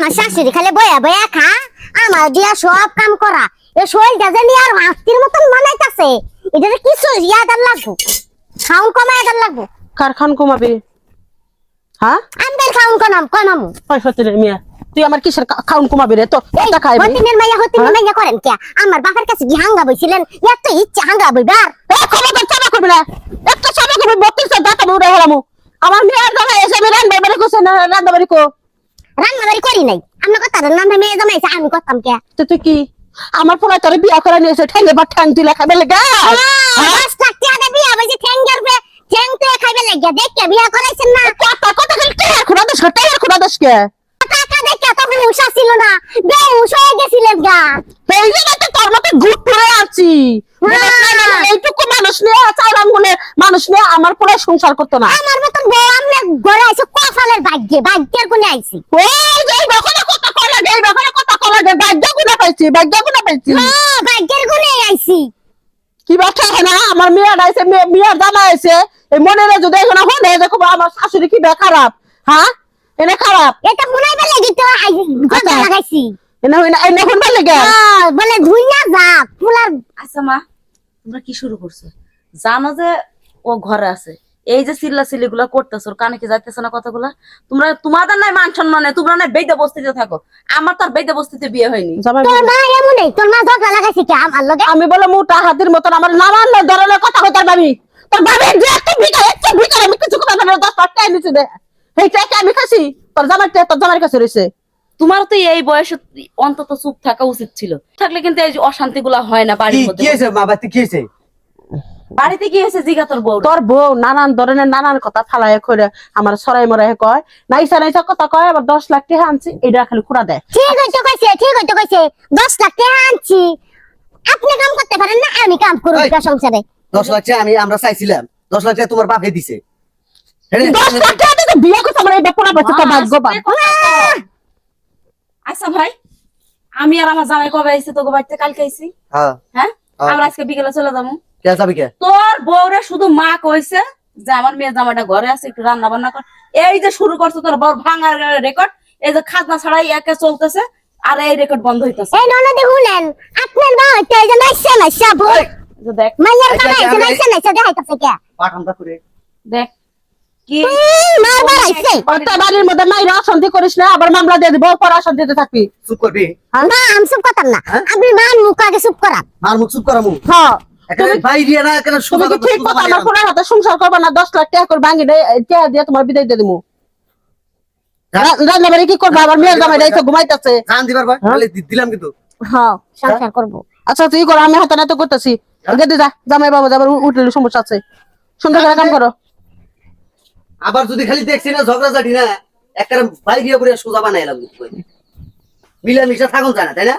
আমার শাশুড়ি খালি বয়া বয়া খা, আমার দিয়া সব কাম করা। এ শরীরটা জানি আর মাস্তির মতন বানাইতাছে, এটা কিছু ইয়াদার লাগবো, খাউন কমায়াদার লাগবো। কার খান কমাবে? হ্যাঁ আমাদের খাউন কমামু। ফতিনের মিয়া, তুই আমার কিসের খাউন কমাবি রে? তো এটা খাইবি। হতিনের মাইয়া করেন কে? আমার বাপের কাছে কি হাঙ্গা বইছিলেন? এত ইচ্ছা হাঙ্গা বইবার। খবরদার চাপা করবি না, একটা চাপা করবি 32 দাঁতা মুড়ে হলামু। আমার মেয়ের জামাই এসে আমি রান্না বাড়ি করছে না, রান্না বাড়ি কো রান্না বাড়ি করি নাই, আমরা কথা নাম মেয়ে জমাইছে, আমি করতাম কে? তো তুই কি আমার পোলা তোর বিয়া করে নিয়েছে ঠেঙ্গে বা ঠ্যাং তুই খাবে লেগে? 10 লাখ টাকা বিয়া হইছে, ঠ্যাঙ্গের পে ঠ্যাং তো খাইবে লাগিয়া দেখে বিয়া করাইছেন না। কথা কথা খালি টায়ার খোলা দেশ, টায়ার খোলা দেশ কে? টাকা দেখে তখন উষা ছিল না, বেউস হয়ে গেছিলেন গা। এই যে তো তোর মতো গুট করে আছি, এইটুকু মানুষ নিয়ে চার আঙ্গুলে মানুষ নিয়ে আমার পোলা সংসার করতো না। আমার মতন বউ আমনে ঘরে আইছে কপালের ভাগ্যে, ভাগ্যের গুণে আইছি। ওই যে এই বকরে কথা কলা গে, এই বকরে কথা কলা গে, ভাগ্য গুণা পাইছি, ভাগ্য গুণা পাইছি। হ্যাঁ, ভাগ্যের গুণে আইছি। কি বাচ্চা হয় না? আমার মেয়ের আইছে, মেয়ের জামা আইছে, এই মনে রে যদি এখন হনে দেখো আমার শাশুড়ি কি বে খারাপ। হ্যাঁ এনে খারাপ, এটা মুনাইবে লাগি তো গজা লাগাইছি। এনে হইনা এনে হন ভাই লাগে। বলে ধুইয়া যা ফুলার। আচ্ছা মা, তোমরা কি শুরু করছো? জানো যে ও ঘরে আছে, এই যে চিল্লা চিল্লি গুলা করতেছো, ওর কানে কি যাইতেছে না কথাগুলা? তোমরা তোমাদের নাই মান সম্মানে, তোমরা নাই বেদে বস্তিতে থাকো। আমার তো আর বেদে বস্তিতে বিয়ে হয়নি। তোর মা এমনই, তোর মা গজা লাগাইছে কি আমার লগে? আমি বলে মোটা হাতির মতন আমার নামান ধরনের কথা কইতে পারবি। তোর বাবার যে একটা ভিতরে আমি কিছু কথা না, 10 টাকা নিচে দে, এই টাকা আমি খাসি, তোর জামার কাছে রইছে। তোমার তো এই বয়সে অন্তত চুপ থাকা উচিত ছিল, থাকলে কিন্তু এই যে অশান্তি গুলা হয় না বাড়ির মধ্যে। কি হয়েছে মা? বাড়িতে কি হয়েছে? বাড়িতে কি হয়েছে জিগা তোর বউ। তোর বউ নানান ধরনের নানান কথা ফালায় করে আমার সরাই মরাই কয়, নাইসা নাইসা কথা কয়, আবার 10 লাখ টাকা আনছি এটা খালি কুড়া দেয়। ঠিক হইতো কইছে, ঠিক হইতো কইছে, 10 লাখ টাকা আনছি। আপনি কাম করতে পারেন না, আমি কাম করব এই, সংসারে। 10 লাখ টাকা আমরা চাইছিলাম, 10 লাখ টাকা তোমার বাপে দিছে। 10 লাখ টাকা দিয়ে বিয়ে করতে আমার এই ব্যাপারটা পাচ্ছে তো ভাগ্যবান। আচ্ছা ভাই, আমি আর আমার জামাই কবে আইছি তোকে বাড়িতে? কালকে আইছি। হ্যাঁ হ্যাঁ, আমরা আজকে বিকেলে চলে যাবো। কে যাবে কে? তোর বউরে শুধু মা কইছে যে আমার মেয়ে জামাইটা ঘরে আছে, একটু রান্না বান্না কর। এই যে শুরু করছে তোর বড় ভাঙার রেকর্ড, এই যে খাজনা ছাড়াই একে চলতেছে, আর এই রেকর্ড বন্ধ হইতাছে। এই ননদে শুনেন, আপনার মা হইতে এই যে নাইছে নাইছে বউ, যে দেখ মাইয়ার কাছে আইছে নাইছে নাইছে দেখাইতাছে কে? পাঠামটা করে দেখ কি মা বাড়াইছে। ওটা বাড়ির মধ্যে মাইরা অশান্তি করিস না, আবার মামলা দিয়ে দিব, পর অশান্তিতে থাকবি। চুপ করবি? না আমি চুপ করতাম না, আপনি মান মুখ আগে চুপ করান। মার মুখ চুপ করামু? হ্যাঁ এখানে ভাই দিয়ে না, এখানে তুমি সুজা কি ঠিক কথা আমার ফোনের হাতে সংসার করবা না? 10 লাখ টাকা করে ভাঙি টাকা দিয়ে তোমার বিদায় দিয়ে দিমু। রান্না বাড়ি কি করবা? আমার মেয়ের জামাই রাইছে ঘুমাইতেছে। জান দিবার ভাই দিলাম কিন্তু। হ্যাঁ সংসার করব। আচ্ছা তুই করো, আমি হাতে নাতে করতেছি। গেদি যা, জামাই বাবা যাবার উঠলে সমস্যা আছে, সুন্দর করে কাম করো। আবার যদি খালি দেখছি না ঝগড়াঝাটি না, একটা ভাই বিয়ে করে সোজা বানাইলাম। মিলামিশা থাকুন যায় না, তাই না?